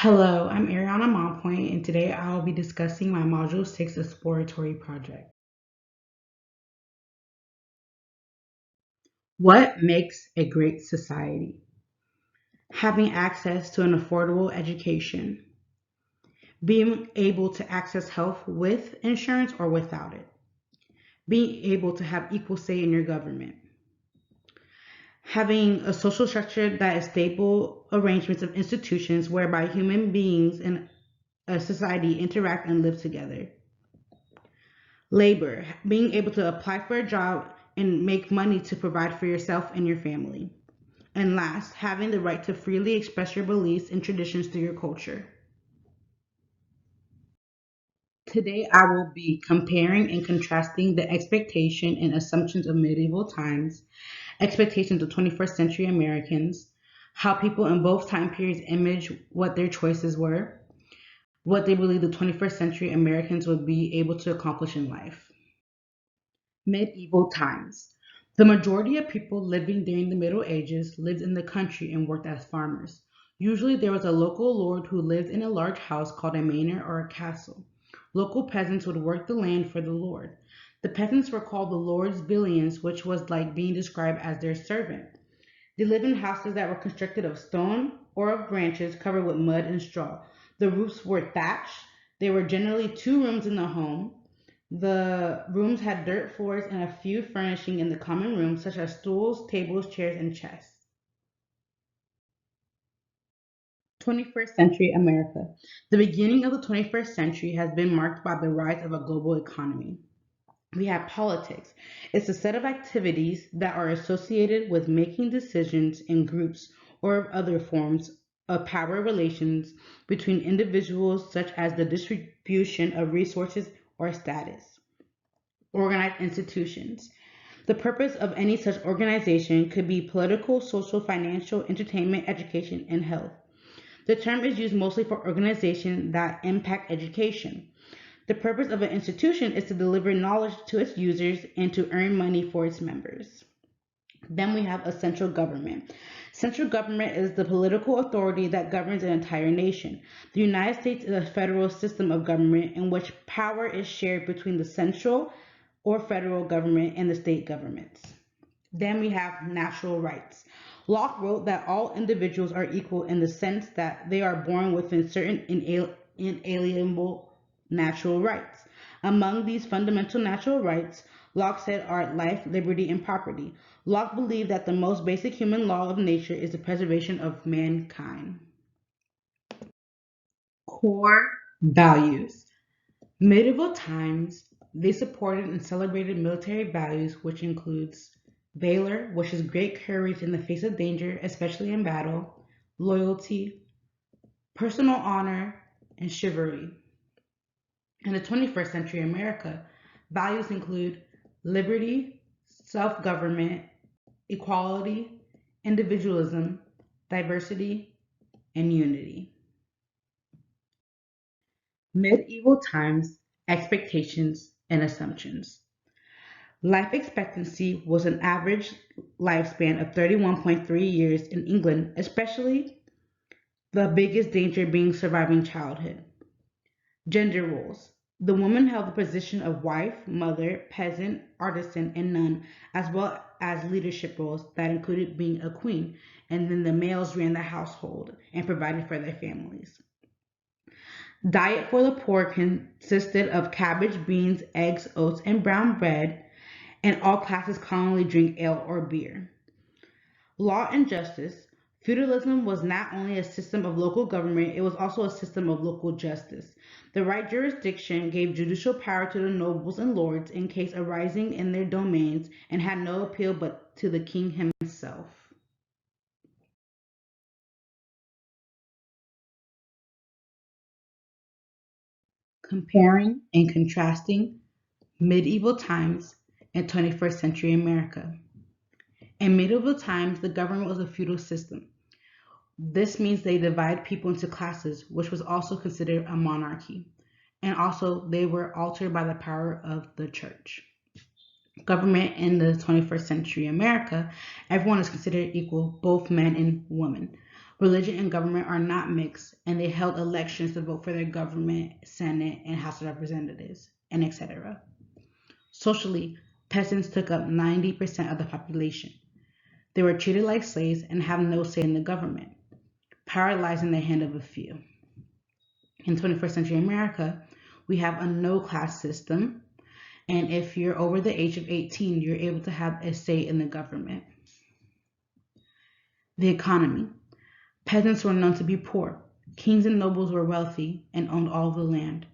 Hello, I'm Ariana Mompoint, and today I will be discussing my Module 6 exploratory project. What makes a great society? Having access to an affordable education, being able to access health with insurance or without it, being able to have equal say in your government, having a social structure that is stable arrangements of institutions whereby human beings in a society interact and live together. Labor, being able to apply for a job and make money to provide for yourself and your family. And last, having the right to freely express your beliefs and traditions through your culture. Today, I will be comparing and contrasting the expectation and assumptions of medieval times, expectations of 21st century Americans, how people in both time periods image what their choices were, what they believe the 21st century Americans would be able to accomplish in life. Medieval times. The majority of people living during the Middle Ages lived in the country and worked as farmers. Usually there was a local lord who lived in a large house called a manor or a castle. Local peasants would work the land for the lord. The peasants were called the lord's billions, which was like being described as their servant. They lived in houses that were constructed of stone or of branches covered with mud and straw. The roofs were thatched. There were generally two rooms in the home. The rooms had dirt floors and a few furnishing in the common rooms, such as stools, tables, chairs, and chests. 21st century America. The beginning of the 21st century has been marked by the rise of a global economy. We have politics. It's a set of activities that are associated with making decisions in groups or other forms of power relations between individuals, such as the distribution of resources or status. Organized institutions. The purpose of any such organization could be political, social, financial, entertainment, education, and health. The term is used mostly for organizations that impact education. The purpose of an institution is to deliver knowledge to its users and to earn money for its members. Then we have a central government. Central government is the political authority that governs an entire nation. The United States is a federal system of government in which power is shared between the central or federal government and the state governments. Then we have natural rights. Locke wrote that all individuals are equal in the sense that they are born within certain inalienable natural rights. Among these fundamental natural rights, Locke said are life, liberty, and property. Locke believed that the most basic human law of nature is the preservation of mankind. Core values. Medieval times, they supported and celebrated military values, which includes valor, which is great courage in the face of danger, especially in battle, loyalty, personal honor, and chivalry. In the 21st century America, values include liberty, self-government, equality, individualism, diversity, and unity. Medieval times, expectations and assumptions. Life expectancy was an average lifespan of 31.3 years in England, especially the biggest danger being surviving childhood. Gender roles. The woman held the position of wife, mother, peasant, artisan, and nun, as well as leadership roles that included being a queen, and then the males ran the household and provided for their families. Diet for the poor consisted of cabbage, beans, eggs, oats, and brown bread, and all classes commonly drink ale or beer. Law and justice. Feudalism was not only a system of local government, it was also a system of local justice. The right jurisdiction gave judicial power to the nobles and lords in case arising in their domains and had no appeal but to the king himself. Comparing and contrasting medieval times and 21st century America. In medieval times, the government was a feudal system. This means they divide people into classes, which was also considered a monarchy. And also, they were altered by the power of the church. Government in the 21st century America, everyone is considered equal, both men and women. Religion and government are not mixed, and they held elections to vote for their government, Senate, and House of Representatives, and etc. Socially, peasants took up 90% of the population. They were treated like slaves and have no say in the government, power lies in the hand of a few. In 21st century America, we have a no-class system, and if you're over the age of 18, you're able to have a say in the government. The economy. Peasants were known to be poor. Kings and nobles were wealthy and owned all the land.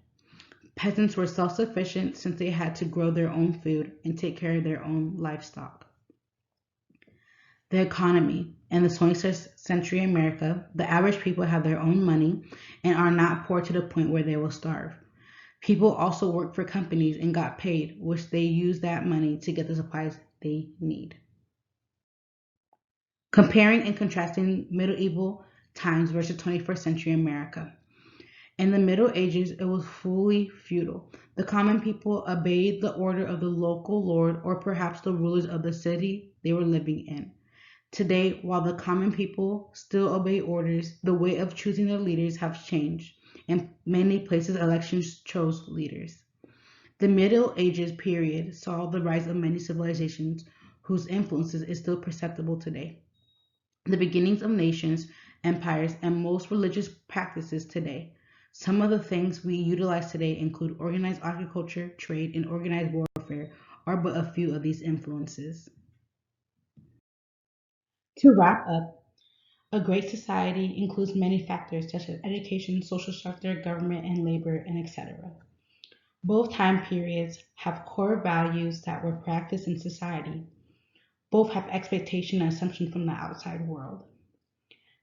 Peasants were self-sufficient since they had to grow their own food and take care of their own livestock. The economy. In the 21st century America, the average people have their own money and are not poor to the point where they will starve. People also worked for companies and got paid, which they use that money to get the supplies they need. Comparing and contrasting medieval times versus 21st century America. In the Middle Ages, it was fully feudal. The common people obeyed the order of the local lord or perhaps the rulers of the city they were living in. Today, while the common people still obey orders, the way of choosing their leaders have changed. In many places, elections chose leaders. The Middle Ages period saw the rise of many civilizations whose influences is still perceptible today. The beginnings of nations, empires, and most religious practices today. Some of the things we utilize today include organized agriculture, trade, and organized warfare are but a few of these influences. To wrap up, a great society includes many factors such as education, social structure, government, and labor, and etc. Both time periods have core values that were practiced in society. Both have expectation and assumption from the outside world.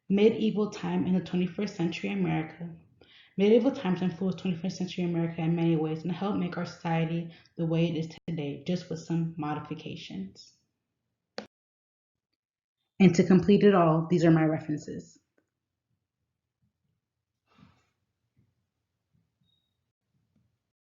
Medieval time in the 21st century America. Medieval times influenced 21st century America in many ways and helped make our society the way it is today, just with some modifications. And to complete it all, these are my references.